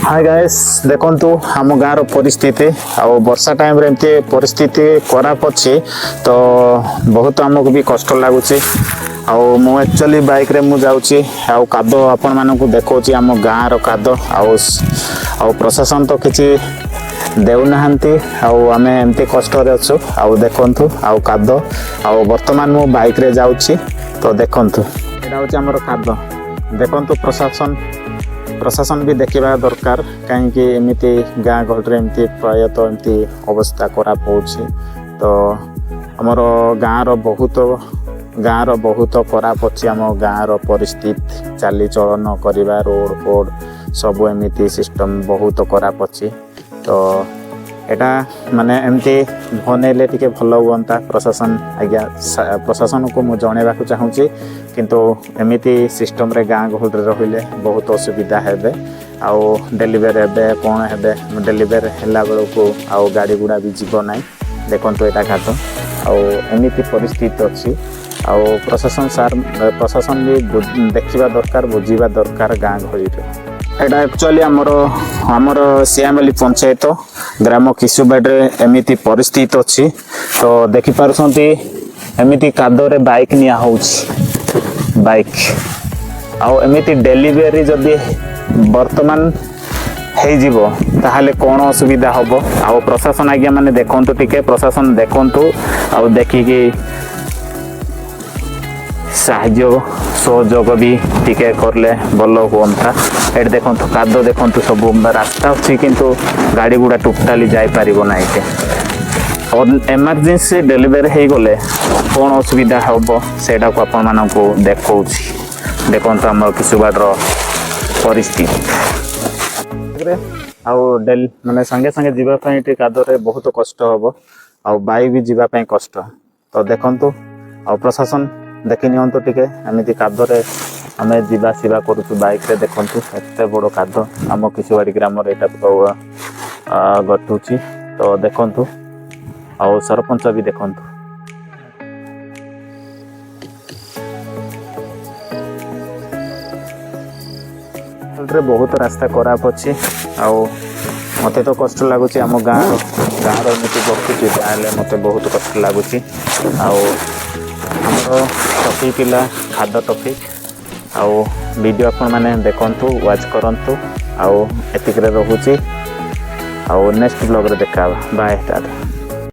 Hi guys देखंतु हम गाँव परिस्थिति आउ वर्षा टाइम रे एमती परिस्थिति खराब अच्छी तो बहुत आमको भी कष्ट लगुच मु एक्चुअली बाइक रे मु जाऊँगी आउ काद आपण मानक देखौची आम गाँव काद आउ प्रशासन तो किसी देउना आम एमती कष्ट अच्छु आउ देखंतु आउ काद आउ वर्तमान मु बाइक रे जाऊँगी तो देखंतु एटा होची हमर काद देखंतु प्रशासन भी देखा दरकार कहीं एमती गाँ गहली एमती प्रायतः एमती अवस्था खराब हो तो आमर गाँव बहुत खराब अच्छी आम गाँव परिस्थिति चालीचलन करवा रोड फोड सब एमती सिस्टम बहुत खराब अच्छी तो एटा माने एमती बनइले टिके भल हुआ प्रशासन आज्ञा प्रशासन को मुझे जनवा चाहूँगी किंतु एमती सिस्टम रे गाँ गहली रहिले बहुत असुविधा हेबे आउ डेलीवर हे कौन हे डेलीवर है बेलू आउ गाड़ी गुड़ा भी जीव ना देखो यहाँ घाट आमती परिस्थिति अच्छी आउ प्रशासन भी देखा दरकार बुझा दरकार गाँ गहली एटा एक्चुअली आमर सियामली पंचायत ग्राम किशुबाड़े एमती परिस्थिति अच्छी तो देखिपुंट एमती कादरे बाइक निया बाइक आमती डेलीवरी जदि वर्तमान हो ताहले कौन असुविधा हम आ प्रशासन आज्ञा माने देखंतु टिके प्रशासन देखंतु आ देखिकी साहाय्य सहयोग भी टिके करले भल हुआ ये देखो काद देखो सब रास्ता अच्छी किंतु गाड़ी गुड़ा टोटाली जाई पारिबो ना इते और एमरजेंसी डेलीवरी हो गले कौन असुविधा हम सेटा को आपण मानकु देखौछि देखो आम किशुबाड़र परिस्थिति माने संगे संगे जीवाई कादरे बहुत कष्ट हम आ बाइक भी जीवाई कष्ट तो देखंतु आ प्रशासन देखि नियंतु टिके एमती कादरे आम जीवा सीवा करुचु बाइक रे देखंतु एते बड़ काद आम किशुबाड़ी ग्राम यहाँ घटुची तो देखंतु आ सरपंच भी देखंतु बहुत रास्ता खराब अच्छी मत तो कष्ट लगुच आम गाँव एमती बसुची ताले मत बहुत कष्ट लगुच आमर टपिक पिला खाद टपिक आउ वीडियो आपण माने देखंतु वाच करंतु आउ एतिकरे रहूची आउ नेक्स्ट ब्लॉग रे देखा बाय टाटा।